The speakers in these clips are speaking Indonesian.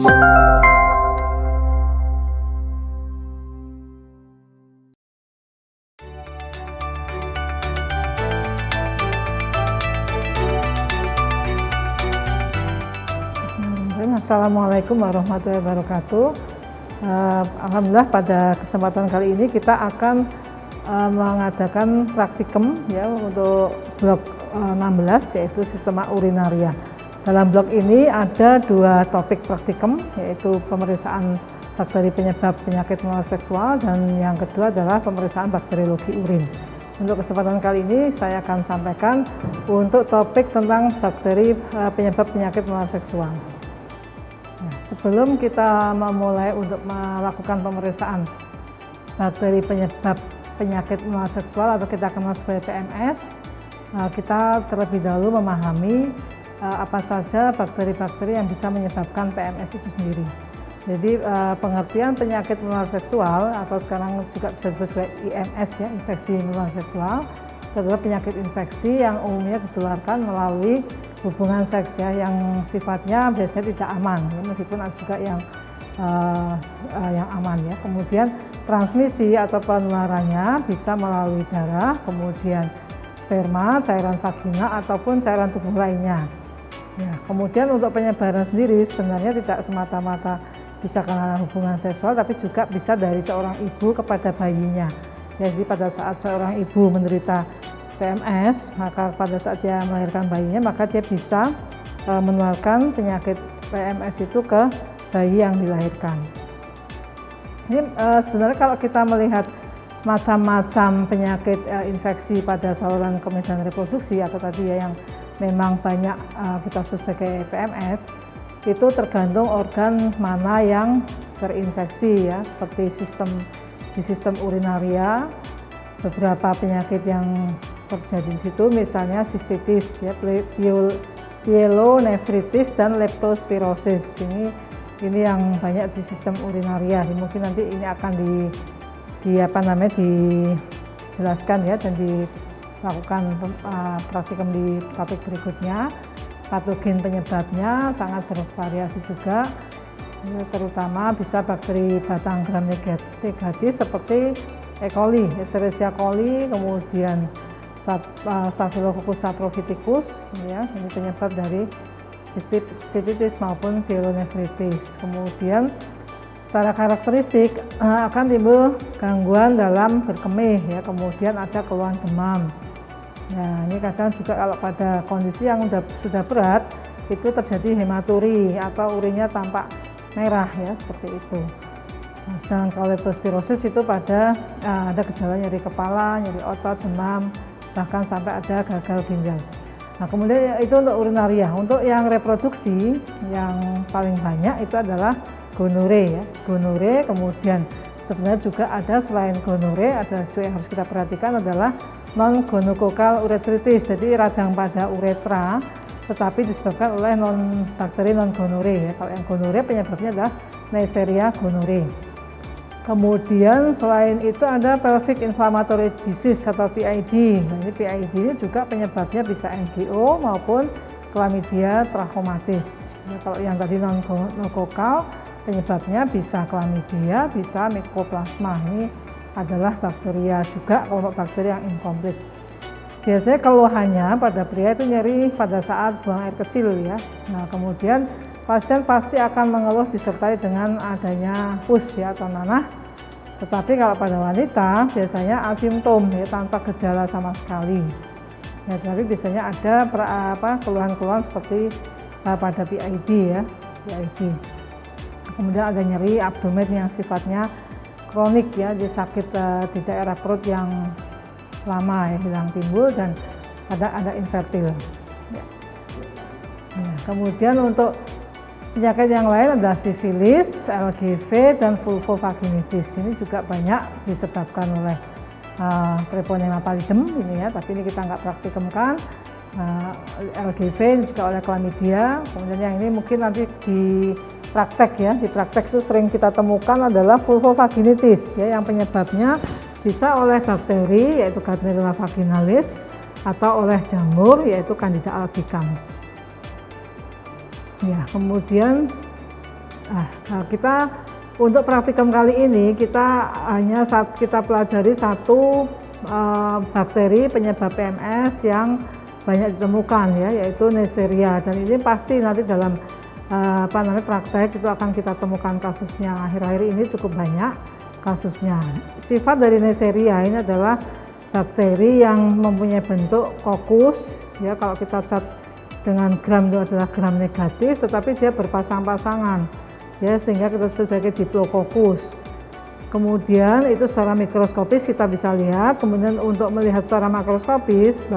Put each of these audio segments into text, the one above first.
Assalamualaikum warahmatullahi wabarakatuh. Alhamdulillah pada kesempatan kali ini kita akan mengadakan praktikum ya untuk blok 16 yaitu sistema urinaria. Dalam blok ini ada dua topik praktikum, yaitu pemeriksaan bakteri penyebab penyakit menular seksual dan yang kedua adalah pemeriksaan bakteriologi urin. Untuk kesempatan kali ini saya akan sampaikan untuk topik tentang bakteri penyebab penyakit menular seksual. Nah, sebelum kita memulai untuk melakukan pemeriksaan bakteri penyebab penyakit menular seksual atau kita kenal sebagai PMS, kita terlebih dahulu memahami apa saja bakteri-bakteri yang bisa menyebabkan PMS itu sendiri. Jadi pengertian penyakit menular seksual atau sekarang juga bisa disebut sebagai IMS ya, infeksi menular seksual, itu adalah penyakit infeksi yang umumnya ditularkan melalui hubungan seks ya, yang sifatnya biasanya tidak aman ya, meskipun ada juga yang aman ya. Kemudian transmisi atau penularannya bisa melalui darah, kemudian sperma, cairan vagina ataupun cairan tubuh lainnya. Ya, kemudian untuk penyebaran sendiri sebenarnya tidak semata-mata bisa karena hubungan seksual, tapi juga bisa dari seorang ibu kepada bayinya. Jadi pada saat seorang ibu menderita PMS, maka pada saat dia melahirkan bayinya, maka dia bisa menularkan penyakit PMS itu ke bayi yang dilahirkan. Ini sebenarnya kalau kita melihat macam-macam penyakit infeksi pada saluran kemih dan reproduksi atau tadi ya yang memang banyak kita sebut sebagai PMS, itu tergantung organ mana yang terinfeksi ya, seperti di sistem urinaria, beberapa penyakit yang terjadi di situ misalnya sistitis ya, pyelonefritis dan leptospirosis. Ini yang banyak di sistem urinaria. Mungkin nanti ini akan dijelaskan ya dan dilakukan praktikum di topik berikutnya. Patogen penyebabnya sangat bervariasi juga, terutama bisa bakteri batang gram negatif seperti E. coli, Escherichia coli, kemudian Staphylococcus saprophyticus ya, ini penyebab dari sistitis maupun pyelonefritis. Kemudian secara karakteristik akan timbul gangguan dalam berkemih ya, kemudian ada keluhan demam. Nah, ini kadang juga kalau pada kondisi yang sudah berat itu terjadi hematuri atau urinnya tampak merah ya, seperti itu. Nah, sedangkan kalau leptospirosis itu pada ada gejala nyeri kepala, nyeri otot, demam, bahkan sampai ada gagal ginjal. Nah, kemudian itu untuk urinaria. Untuk yang reproduksi yang paling banyak itu adalah gonore ya. Gonore, kemudian sebenarnya juga ada selain gonore, ada juga yang harus kita perhatikan adalah non-gonokokal uretritis, jadi radang pada uretra tetapi disebabkan oleh bakteri non-gonore ya. Kalau yang gonore penyebabnya adalah Neisseria gonore. Kemudian selain itu ada pelvic inflammatory disease atau PID. Nah, ini PID ini juga penyebabnya bisa NGO maupun chlamydia trachomatis. Ya, kalau yang tadi non-gonokokal penyebabnya bisa chlamydia, bisa mycoplasma. Ini adalah bakteria juga, kelompok bakteri yang inkomplit. Biasanya keluhannya pada pria itu nyeri pada saat buang air kecil ya. Nah, kemudian pasien pasti akan mengeluh disertai dengan adanya pus ya atau nanah. Tetapi kalau pada wanita biasanya asimptom ya, tanpa gejala sama sekali. Ya, tapi biasanya ada keluhan-keluhan seperti pada PID ya, PID. Kemudian ada nyeri abdomen yang sifatnya kronik ya, dia sakit di daerah perut yang lama ya, hilang timbul dan ada infertil. Ya. Nah, kemudian untuk penyakit yang lain ada sifilis, LGV dan vulvovaginitis. Ini juga banyak disebabkan oleh Treponema pallidum ini ya, tapi ini kita nggak praktikumkan. LGV ini juga oleh chlamydia. Kemudian yang ini mungkin nanti di praktek ya, di praktek itu sering kita temukan adalah vulvovaginitis ya, yang penyebabnya bisa oleh bakteri yaitu Gardnerella vaginalis atau oleh jamur yaitu Candida albicans. Ya, kemudian Kita untuk praktikum kali ini kita pelajari satu bakteri penyebab PMS yang banyak ditemukan ya, yaitu Neisseria, dan ini pasti nanti dalam praktek itu akan kita temukan kasusnya. Akhir-akhir ini cukup banyak kasusnya. Sifat dari Neisseria ini adalah bakteri yang mempunyai bentuk kokus ya, kalau kita cat dengan gram itu adalah gram negatif, tetapi dia berpasang-pasangan ya, sehingga kita sebut sebagai diplococcus. Kemudian itu secara mikroskopis kita bisa lihat. Kemudian untuk melihat secara makroskopis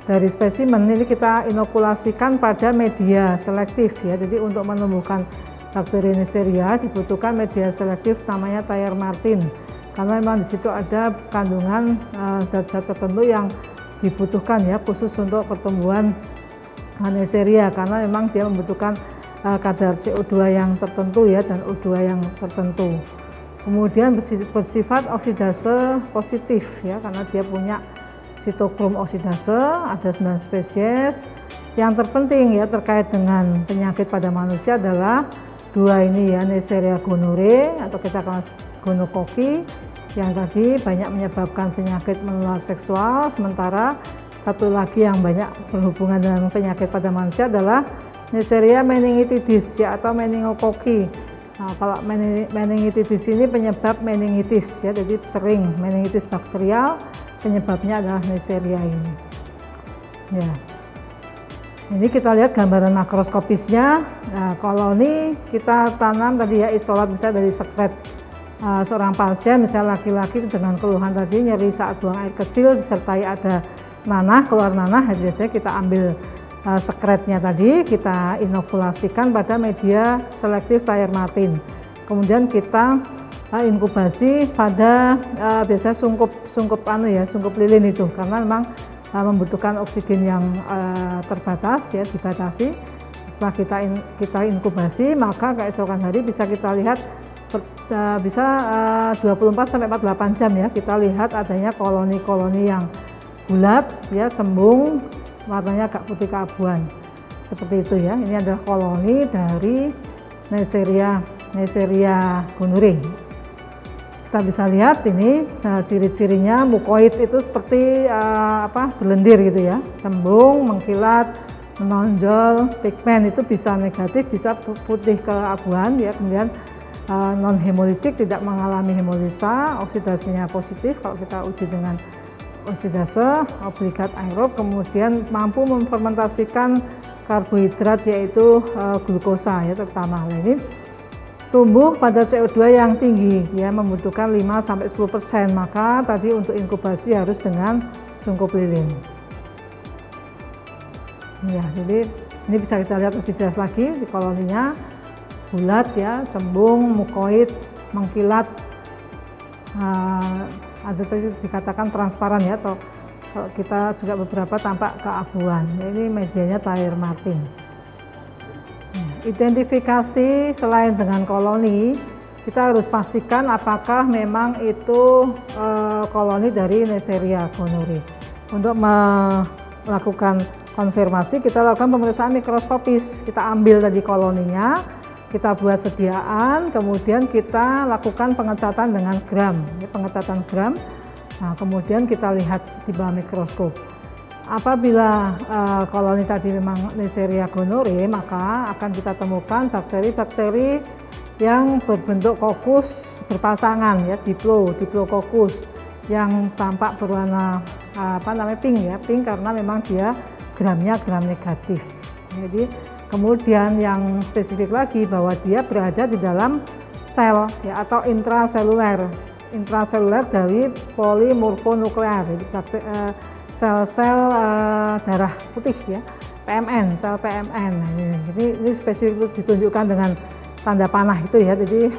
dari spesimen ini kita inokulasikan pada media selektif ya. Jadi untuk menumbuhkan bakteri Neisseria dibutuhkan media selektif namanya Thayer Martin, karena memang di situ ada kandungan zat-zat tertentu yang dibutuhkan ya, khusus untuk pertumbuhan Neisseria, karena memang dia membutuhkan kadar CO2 yang tertentu ya, dan O2 yang tertentu. Kemudian bersifat oksidase positif ya, karena dia punya sitokrom oksidase, ada 9 spesies. Yang terpenting ya terkait dengan penyakit pada manusia adalah dua ini ya, Neisseria gonorrhoeae atau kita kenal gonokoki, yang tadi banyak menyebabkan penyakit menular seksual, sementara satu lagi yang banyak berhubungan dengan penyakit pada manusia adalah Neisseria meningitidis ya, atau meningokoki. Nah, kalau meningitidis ini penyebab meningitis ya, jadi sering meningitis bakterial, penyebabnya adalah Neisseria ini. Ya. Ini kita lihat gambaran makroskopisnya. Nah, koloni kita tanam tadi ya, isolat misalnya dari sekret seorang pasien, misalnya laki-laki dengan keluhan tadi nyeri saat buang air kecil disertai ada nanah, keluar nanah, biasanya kita ambil sekretnya tadi, kita inokulasikan pada media selektif Thayer Martin. Kemudian kita inkubasi pada biasanya sungkup lilin itu, karena memang membutuhkan oksigen yang terbatas ya, dibatasi. Setelah kita inkubasi, maka keesokan hari bisa kita lihat bisa 24-48 jam ya, kita lihat adanya koloni-koloni yang bulat ya, cembung, warnanya agak putih keabuan seperti itu ya. Ini adalah koloni dari Neisseria gonorrhoeae. Kita bisa lihat ini ciri-cirinya, mukoid itu seperti berlendir gitu ya, cembung, mengkilat, menonjol, pigmen itu bisa negatif, bisa putih keabuan ya. Kemudian non hemolitik, tidak mengalami hemolisa, oksidasinya positif kalau kita uji dengan oksidase obligat aerob, kemudian mampu memfermentasikan karbohidrat yaitu glukosa ya terutama. Nah, ini tumbuh pada CO2 yang tinggi ya, membutuhkan 5-10%, maka tadi untuk inkubasi harus dengan sungkup lilin. Ya, jadi ini bisa kita lihat lebih jelas lagi di koloninya, bulat ya, cembung, mukoid, mengkilat, ada tadi dikatakan transparan ya, atau kalau kita juga beberapa tampak keabuan. Ini medianya Thayer Martin. Identifikasi selain dengan koloni, kita harus pastikan apakah memang itu koloni dari Neisseria gonorrhoeae. Untuk melakukan konfirmasi, kita lakukan pemeriksaan mikroskopis. Kita ambil tadi koloninya, kita buat sediaan, kemudian kita lakukan pengecatan dengan gram, pengecatan gram. Nah, kemudian kita lihat di bawah mikroskop. Apabila koloni tadi memang Neisseria gonorrhoeae, maka akan kita temukan bakteri-bakteri yang berbentuk kokus berpasangan ya, diplococcus, yang tampak berwarna pink ya, pink karena memang dia gramnya gram negatif. Jadi kemudian yang spesifik lagi bahwa dia berada di dalam sel ya, atau intraseluler dari polimorfonuklear, sel-sel darah putih ya, PMN, sel PMN. Nah, ini spesifik ditunjukkan dengan tanda panah itu ya. Jadi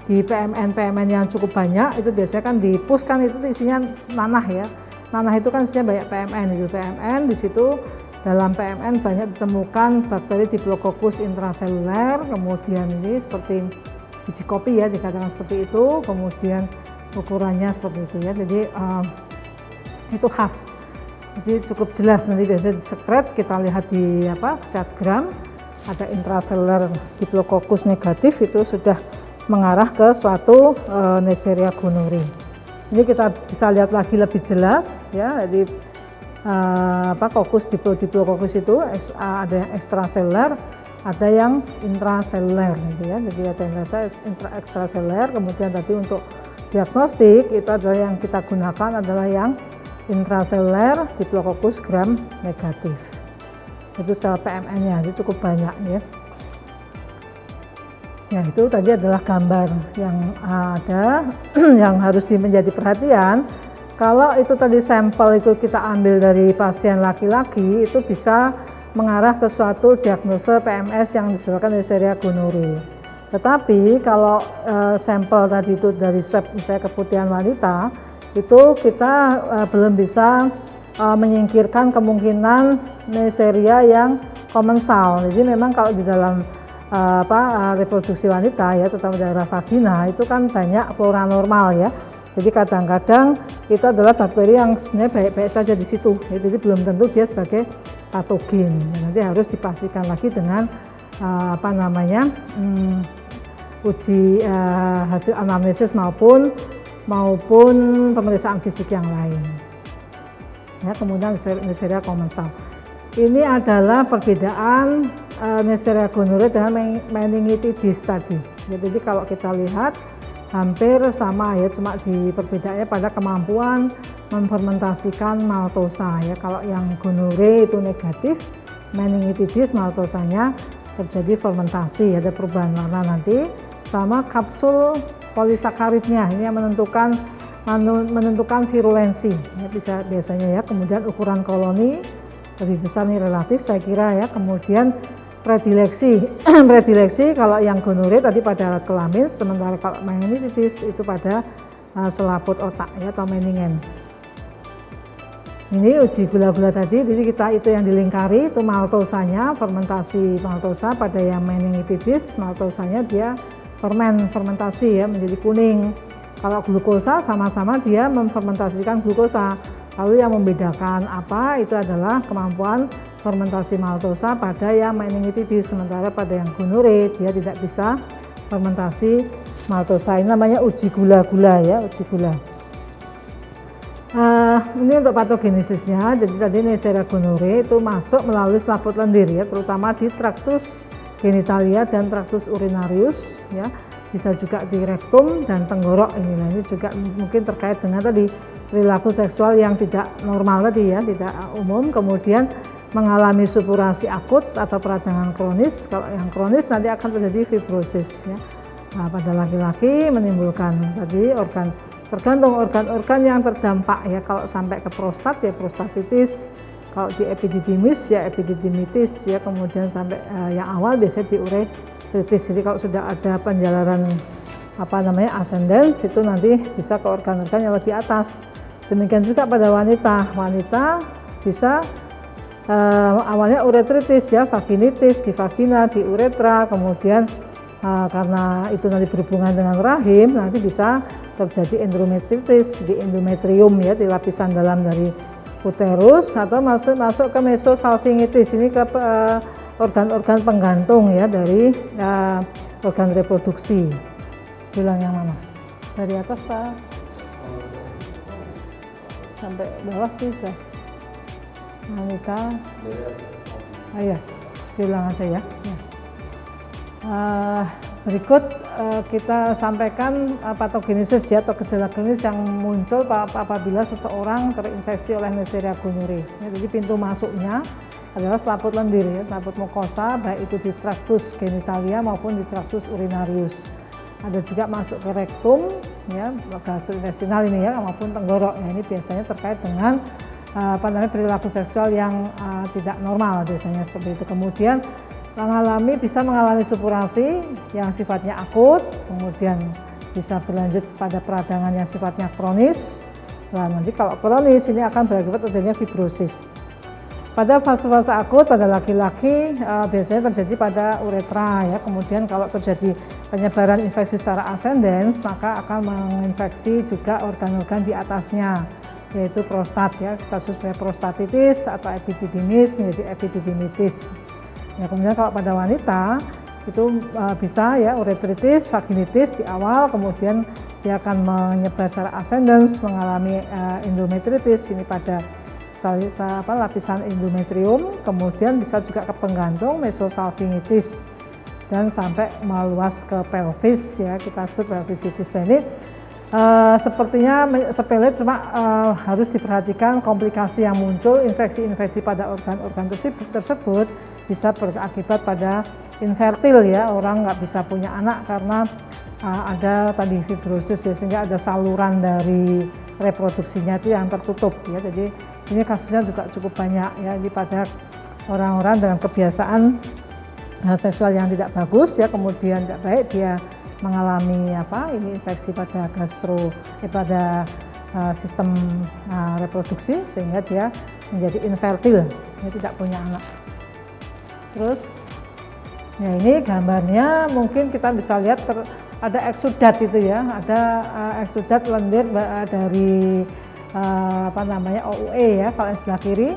di PMN yang cukup banyak itu biasanya kan di pus kan itu isinya nanah ya. Nanah itu kan isinya banyak PMN, itu PMN di situ. Dalam PMN banyak ditemukan bakteri Diplococcus intraseluler, kemudian ini seperti biji kopi ya, dikatakan seperti itu, kemudian ukurannya seperti itu ya. Jadi itu khas. Jadi cukup jelas, nanti biasanya di sekret kita lihat di cat gram, ada intraseluler Diplococcus negatif, itu sudah mengarah ke suatu Neisseria gonorrhoeae. Ini kita bisa lihat lagi lebih jelas ya, jadi Diplococcus itu ada yang ekstraseluler, ada yang intraseluler gitu ya. Jadi ada yang ekstraseluler, kemudian tadi untuk diagnostik itu adalah yang kita gunakan adalah yang intraseluler Diplococcus gram negatif. Itu sel PMN-nya, itu cukup banyak ya. Ya, itu tadi adalah gambar yang ada yang harus menjadi perhatian. Kalau itu tadi sampel itu kita ambil dari pasien laki-laki, itu bisa mengarah ke suatu diagnosa PMS yang disebabkan Neisseria gonorrhoeae. Tetapi kalau sampel tadi itu dari swab misalnya keputihan wanita, itu kita belum bisa menyingkirkan kemungkinan Neisseria yang komensal. Jadi memang kalau di dalam reproduksi wanita ya, terutama daerah vagina itu kan banyak flora normal ya. Jadi kadang-kadang itu adalah bakteri yang sebenarnya baik-baik saja di situ. Ya, jadi belum tentu dia sebagai patogen. Ya, nanti harus dipastikan lagi dengan uji hasil anamnesis maupun pemeriksaan fisik yang lain. Ya, kemudian Neisseria komensal. Ini adalah perbedaan Neisseria gonorrhoeae dengan meningitis tadi. Ya, jadi kalau kita lihat hampir sama ya, cuma di perbedaannya pada kemampuan memfermentasikan maltosa ya. Kalau yang gonorrhoeae itu negatif, meningitis maltosanya terjadi fermentasi, ada perubahan warna nanti, sama kapsul polisakaridnya ini yang menentukan virulensi ya, biasanya ya. Kemudian ukuran koloni lebih besar nih relatif saya kira ya. Kemudian predileksi kalau yang gonorrhoeae tadi pada alat kelamin, sementara kalau meningitis itu pada selaput otak ya, atau meningen. Ini uji gula-gula tadi, jadi kita itu yang dilingkari itu maltosanya, fermentasi maltosa. Pada yang meningitis maltosanya dia fermentasi ya, menjadi kuning. Kalau glukosa sama-sama dia memfermentasikan glukosa. Lalu yang membedakan apa itu adalah kemampuan fermentasi maltosa pada yang meningitis, sementara pada yang gonorrhoeae dia tidak bisa fermentasi maltosa. Ini namanya uji gula-gula ya, uji gula. Ini untuk patogenesisnya. Jadi tadi Neisseria gonorrhoeae itu masuk melalui selaput lendir ya, terutama di traktus genitalia dan traktus urinarius ya. Bisa juga di rektum dan tenggorok ini. Nah, ini juga mungkin terkait dengan tadi perilaku seksual yang tidak normal tadi ya, tidak umum, kemudian mengalami supurasi akut atau peradangan kronis. Kalau yang kronis nanti akan terjadi fibrosis ya. Nah, pada laki-laki menimbulkan tadi tergantung organ-organ yang terdampak ya. Kalau sampai ke prostat ya prostatitis, kalau di epididymis ya epididimitis ya, kemudian sampai yang awal biasanya di uretritis. Jadi kalau sudah ada penjalaran ascendens itu nanti bisa ke organ-organ yang lebih atas. Demikian juga pada wanita bisa awalnya uretritis ya, vaginitis di vagina, di uretra, kemudian karena itu nanti berhubungan dengan rahim nanti bisa terjadi endometritis di endometrium ya, di lapisan dalam dari uterus, atau masuk ke mesosalpingitis, ini ke organ-organ penggantung ya dari organ reproduksi. Bilang yang mana? Dari atas Pak? Sampai bawah sih sudah. Wanita. Ya, bilang aja ya. Berikut kita sampaikan patogenesis ya, atau gejala klinis yang muncul apabila seseorang terinfeksi oleh Neisseria gonorrhoeae. Ya, jadi pintu masuknya adalah selaput lendir ya, selaput mukosa, baik itu di traktus genitalia maupun di traktus urinarius. Ada juga masuk ke rektum ya, gastrointestinal ini ya, maupun tenggorok ya. Ini biasanya terkait dengan perilaku seksual yang tidak normal biasanya seperti itu. Kemudian bisa mengalami supurasi yang sifatnya akut, kemudian bisa berlanjut pada peradangan yang sifatnya kronis. Nah, nanti kalau kronis ini akan berakibat terjadinya fibrosis. Pada fase-fase akut pada laki-laki biasanya terjadi pada uretra ya. Kemudian kalau terjadi penyebaran infeksi secara ascendens, maka akan menginfeksi juga organ-organ di atasnya, yaitu prostat ya. Kita sebut prostatitis atau epididymis menjadi epididimitis. Ya, kemudian kalau pada wanita itu bisa ya uretritis, vaginitis di awal, kemudian dia akan menyebar secara ascendens, mengalami endometritis ini pada lapisan endometrium, kemudian bisa juga ke penggantung, mesosalpingitis, dan sampai meluas ke pelvis ya, kita sebut pelvisitis. Nah, ini sepertinya sepele, cuma harus diperhatikan komplikasi yang muncul, infeksi-infeksi pada organ-organ tersebut bisa berakibat pada infertil ya, orang nggak bisa punya anak karena ada tadi fibrosis ya, sehingga ada saluran dari reproduksinya itu yang tertutup ya. Jadi ini kasusnya juga cukup banyak ya, di pada orang-orang dengan kebiasaan seksual yang tidak bagus ya, kemudian tidak baik, dia mengalami infeksi pada pada sistem reproduksi, sehingga dia menjadi infertil, dia tidak punya anak. Terus ya, ini gambarnya mungkin kita bisa lihat ada eksudat itu ya, ada eksudat lendir dari OUE ya, kalau yang sebelah kiri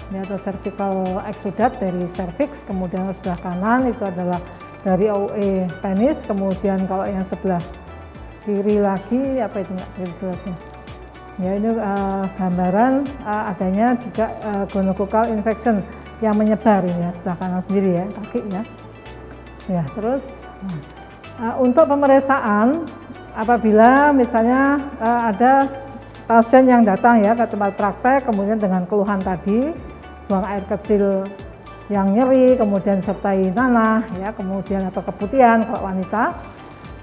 ini atau cervical exudat dari cervix, kemudian sebelah kanan itu adalah dari OUE penis, kemudian kalau yang sebelah kiri lagi apa itu enggak visualisnya ya, ini gambaran adanya juga gonococcal infection yang menyebar ini ya, sebelah kanan sendiri ya, kaki ya. Ya, terus untuk pemeriksaan apabila misalnya ada pasien yang datang ya ke tempat praktek, kemudian dengan keluhan tadi, buang air kecil yang nyeri, kemudian disertai nanah ya, kemudian atau keputihan kalau wanita,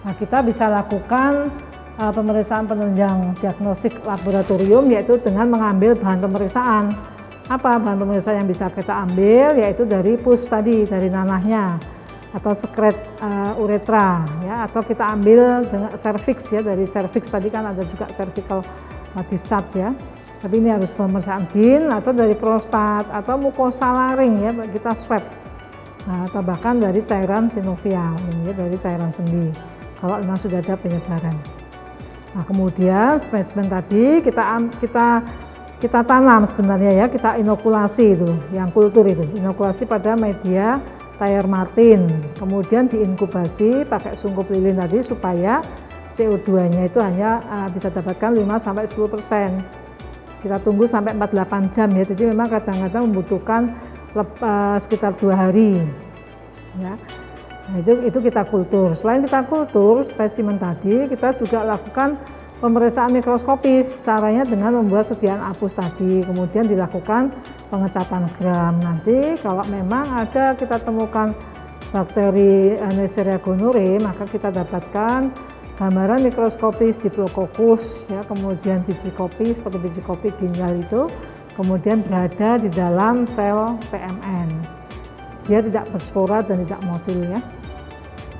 nah kita bisa lakukan pemeriksaan penunjang diagnostik laboratorium, yaitu dengan mengambil bahan pemeriksaan. Apa bahan pemeriksaan yang bisa kita ambil, yaitu dari pus tadi, dari nanahnya, atau sekret uretra ya, atau kita ambil dengan cervix ya, dari cervix tadi kan ada juga cervical discharge ya, tapi ini harus pemeriksaan gin, atau dari prostat atau mukosa laring ya, kita swab, nah, atau bahkan dari cairan sinovial ini ya, dari cairan sendi kalau memang sudah ada penyebaran. Nah, kemudian spesimen tadi kita tanam sebenarnya ya, kita inokulasi itu, yang kultur itu, inokulasi pada media tayar martin, kemudian diinkubasi pakai sungkup lilin tadi supaya CO2-nya itu hanya bisa dapatkan 5-10%. Kita tunggu sampai 48 jam ya, jadi memang kadang-kadang membutuhkan sekitar 2 hari. Ya. Nah, itu kita kultur. Selain kita kultur spesimen tadi, kita juga lakukan pemeriksaan mikroskopis, caranya dengan membuat sediaan apus tadi, kemudian dilakukan pengecatan gram. Nanti kalau memang ada kita temukan bakteri Neisseria gonorrhoeae, maka kita dapatkan gambaran mikroskopis Diplococcus ya, kemudian biji kopi seperti biji kopi ginjal itu, kemudian berada di dalam sel PMN. Dia tidak berspora dan tidak motil ya.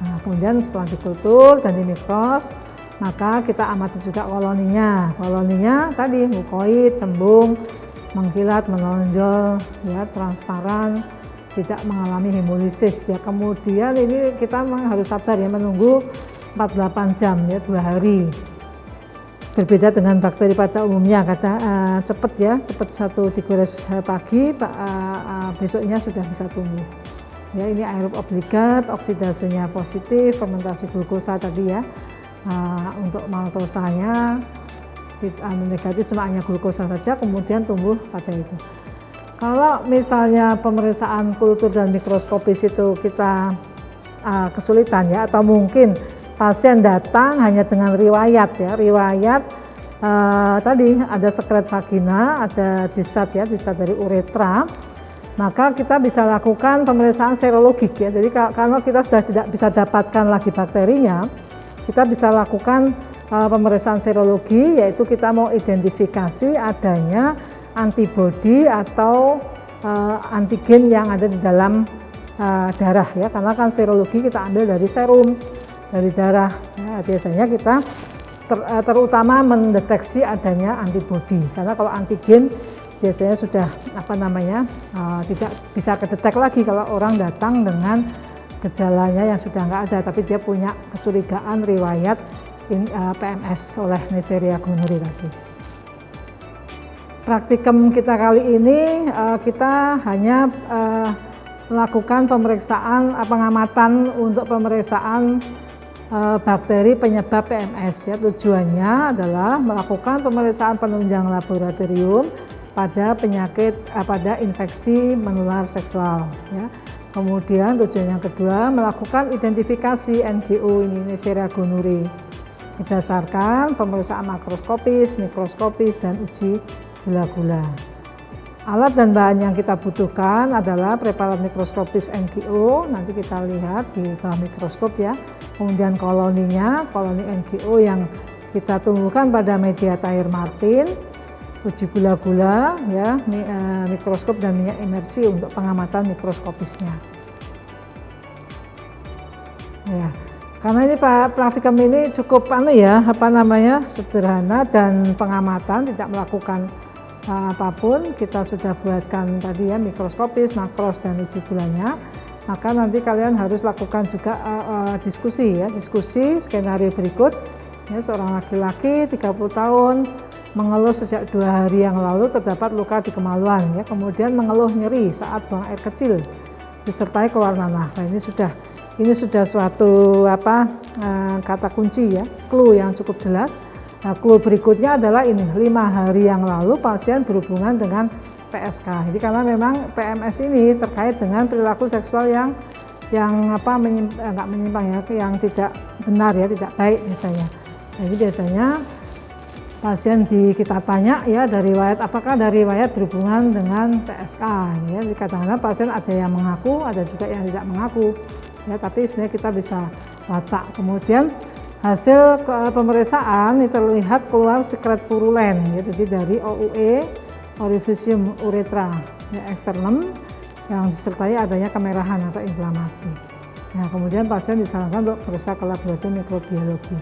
Nah, kemudian setelah dikultur dan dimikros, maka kita amati juga koloninya. Koloninya tadi mukoid, cembung, mengkilat, menonjol, ya, transparan, tidak mengalami hemolisis ya. Kemudian ini kita harus sabar ya, menunggu 48 jam ya, 2 hari. Berbeda dengan bakteri pada umumnya, cepat ya, cepat satu digores pagi, besoknya sudah bisa tumbuh. Ya, ini aerob obligat, oksidasinya positif, fermentasi glukosa tadi ya. Untuk maltosanya negatif, cuma hanya glukosa saja, kemudian tumbuh pada itu. Kalau misalnya pemeriksaan kultur dan mikroskopis itu kita kesulitan ya, atau mungkin pasien datang hanya dengan riwayat ya, tadi ada sekret vagina, ada discharge ya, discharge dari uretra, maka kita bisa lakukan pemeriksaan serologik ya. Jadi kalau kita sudah tidak bisa dapatkan lagi bakterinya, kita bisa lakukan pemeriksaan serologi, yaitu kita mau identifikasi adanya antibodi atau antigen yang ada di dalam darah ya, karena kan serologi kita ambil dari serum, dari darah ya, biasanya kita terutama mendeteksi adanya antibodi, karena kalau antigen biasanya sudah tidak bisa kedetek lagi kalau orang datang dengan gejalanya yang sudah nggak ada, tapi dia punya kecurigaan riwayat PMS oleh Neisseria gonorrhoeae tadi. Praktikum kita kali ini kita hanya melakukan pemeriksaan pengamatan untuk pemeriksaan bakteri penyebab PMS ya. Tujuannya adalah melakukan pemeriksaan penunjang laboratorium pada penyakit pada infeksi menular seksual ya. Kemudian tujuan yang kedua melakukan identifikasi NGO ini Neisseria gonorrhoeae berdasarkan pemeriksaan makroskopis, mikroskopis dan uji gula-gula. Alat dan bahan yang kita butuhkan adalah preparat mikroskopis NGO, nanti kita lihat di bawah mikroskop ya. Kemudian koloninya, koloni NGO yang kita tumbuhkan pada media Thayer Martin, uji gula-gula ya, mikroskop dan minyak imersi untuk pengamatan mikroskopisnya. Ya, karena ini praktikum ini cukup sederhana dan pengamatan tidak melakukan apapun, kita sudah buatkan tadi ya mikroskopis, makros dan uji gulanya. Maka nanti kalian harus lakukan juga diskusi skenario berikut. Ya, seorang laki-laki 30 tahun mengeluh sejak 2 hari yang lalu terdapat luka di kemaluan ya, kemudian mengeluh nyeri saat buang air kecil disertai keluar nanah. Nah, ini sudah suatu kata kunci ya, clue yang cukup jelas. Nah, clue berikutnya adalah ini 5 hari yang lalu pasien berhubungan dengan PSK. Jadi karena memang PMS ini terkait dengan perilaku seksual yang nggak menyimpang ya, yang tidak benar ya, tidak baik misalnya. Jadi biasanya pasien kita tanya ya dari riwayat, apakah dari riwayat berhubungan dengan PSK ya. Kadang-kadang pasien ada yang mengaku, ada juga yang tidak mengaku ya, tapi sebenarnya kita bisa lacak. Kemudian hasil pemeriksaan ini terlihat keluar sekret purulen ya, jadi dari OUE, orificium uretra ya, eksternum, yang disertai adanya kemerahan atau inflamasi. Nah, kemudian pasien disarankan untuk periksa ke laboratorium mikrobiologi.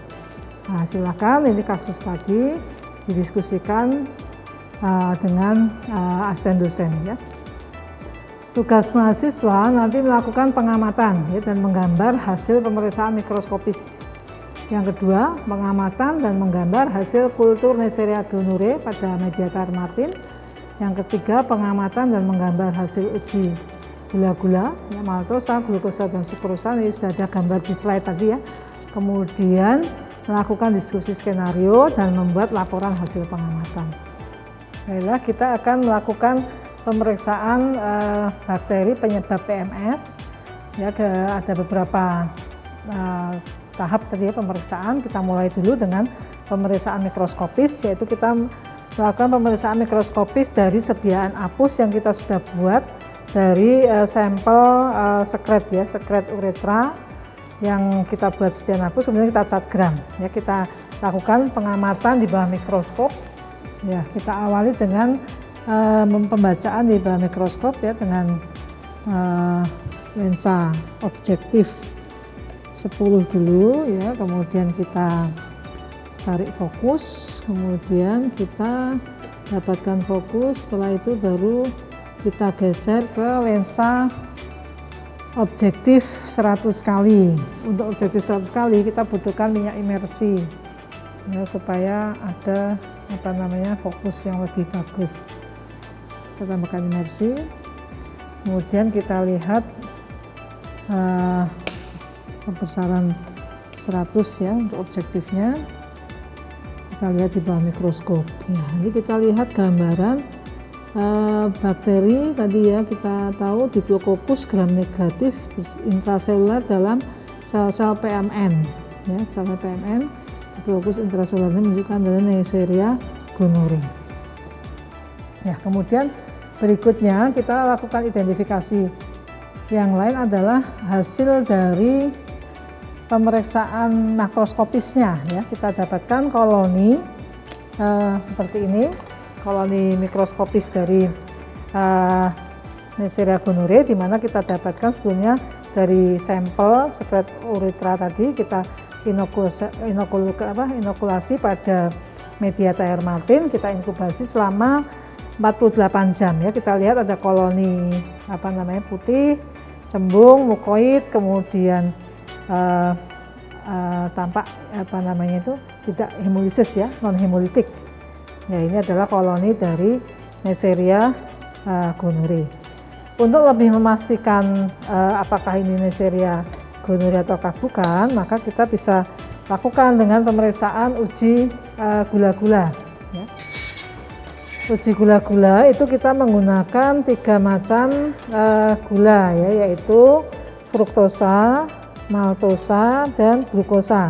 Nah, silakan ini kasus tadi didiskusikan dengan asisten dosen ya. Tugas mahasiswa nanti melakukan pengamatan ya, dan menggambar hasil pemeriksaan mikroskopis. Yang kedua, pengamatan dan menggambar hasil kultur Neisseria gonorrhoeae pada media Thayer Martin. Yang ketiga, pengamatan dan menggambar hasil uji gula-gula, ya, maltosa, glukosa dan sukrosa, ini sudah ada gambar di slide tadi ya. Kemudian melakukan diskusi skenario dan membuat laporan hasil pengamatan. Baiklah, kita akan melakukan pemeriksaan bakteri penyebab PMS. Ya, ada beberapa tahap tadi ya pemeriksaan. Kita mulai dulu dengan pemeriksaan mikroskopis, yaitu kita melakukan pemeriksaan mikroskopis dari sediaan apus yang kita sudah buat dari sampel sekret ya, sekret uretra yang kita buat sediaan apus, kemudian kita cat gram ya, kita lakukan pengamatan di bawah mikroskop ya. Kita awali dengan pembacaan di bawah mikroskop ya, dengan lensa objektif 10 dulu ya, kemudian kita cari fokus, kemudian kita dapatkan fokus, setelah itu baru kita geser ke lensa objektif 100 kali. Untuk objektif 100 kali kita butuhkan minyak imersi ya, supaya ada fokus yang lebih bagus. Kita tambahkan imersi, kemudian kita lihat kebesaran 100 ya untuk objektifnya. Kita lihat di bawah mikroskop ya, ini kita lihat gambaran bakteri tadi ya, kita tahu Diplococcus gram negatif intraselular dalam sel-sel PMN ya, sel PMN. Diplococcus intraselular ini menunjukkan dari Neisseria gonorrhoeae. Ya, kemudian berikutnya kita lakukan identifikasi. Yang lain adalah hasil dari pemeriksaan makroskopisnya ya. Kita dapatkan koloni seperti ini, koloni mikroskopis dari Neisseria gonorrhoeae, di mana kita dapatkan sebelumnya dari sampel sekret uretra tadi kita inokulasi pada media Thayer Martin, kita inkubasi selama 48 jam ya. Kita lihat ada koloni putih, cembung, mukoid, kemudian tampak tidak hemolisis ya, non hemolitik. Ya, ini adalah koloni dari Neisseria gonorrhoeae. Untuk lebih memastikan apakah ini Neisseria gonorrhea ataukah bukan, maka kita bisa lakukan dengan pemeriksaan uji gula-gula. Ya. Uji gula-gula itu kita menggunakan 3 macam gula, ya, yaitu fruktosa, maltosa, dan glukosa.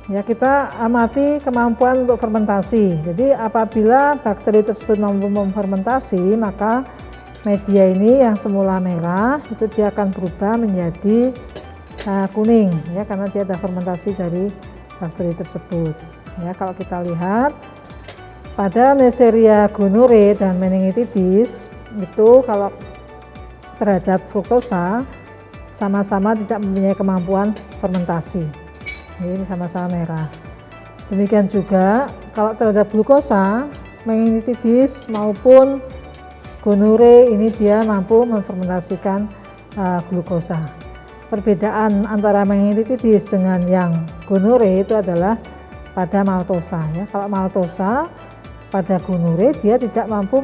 Ya, kita amati kemampuan untuk fermentasi. Jadi apabila bakteri tersebut mampu memfermentasi, maka media ini yang semula merah itu dia akan berubah menjadi kuning, ya, karena dia ada fermentasi dari bakteri tersebut. Ya, kalau kita lihat pada Neisseria gonorrhoeae dan meningitis itu kalau terhadap fruktosa sama-sama tidak mempunyai kemampuan fermentasi. Ini sama-sama merah. Demikian juga kalau terhadap glukosa, meningitis maupun gonorrhoeae ini dia mampu memfermentasikan glukosa. Perbedaan antara meningitis dengan yang gonorrhoeae itu adalah pada maltosa, ya. Kalau maltosa pada gonorrhoeae dia tidak mampu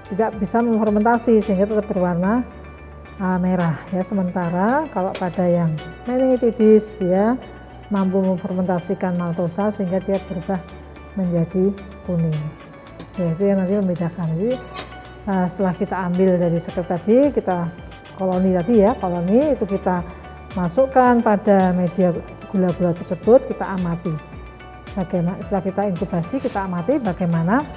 tidak bisa memfermentasi sehingga tetap berwarna merah, ya. Sementara kalau pada yang meningitis dia mampu memfermentasikan maltosa sehingga dia berubah menjadi kuning. Ya, itu yang nanti membedakan. Jadi setelah kita ambil dari sekret tadi, kita koloni tadi, ya, koloni itu kita masukkan pada media gula-gula tersebut, kita amati. Setelah kita inkubasi, kita amati bagaimana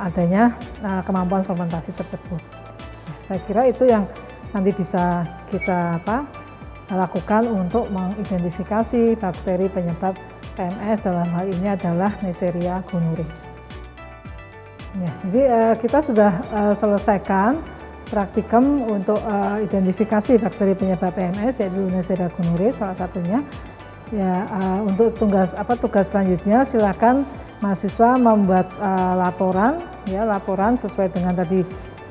adanya kemampuan fermentasi tersebut. Nah, saya kira itu yang nanti bisa kita lakukan untuk mengidentifikasi bakteri penyebab PMS, dalam hal ini adalah Neisseria gonorrhoeae. Ya, jadi kita sudah selesaikan praktikum untuk identifikasi bakteri penyebab PMS, yaitu Neisseria gonorrhoeae salah satunya. Ya, untuk tugas selanjutnya silakan mahasiswa membuat laporan, ya, laporan sesuai dengan tadi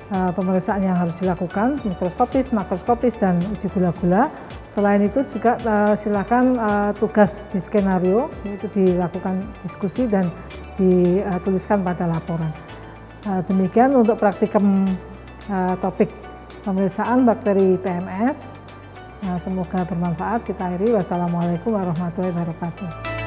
pemeriksaan yang harus dilakukan, mikroskopis, makroskopis, dan uji gula-gula. Selain itu juga silakan tugas di skenario, yaitu dilakukan diskusi dan dituliskan pada laporan. Demikian untuk praktikum topik pemeriksaan bakteri PMS. Semoga bermanfaat. Kita akhiri. Wassalamualaikum warahmatullahi wabarakatuh.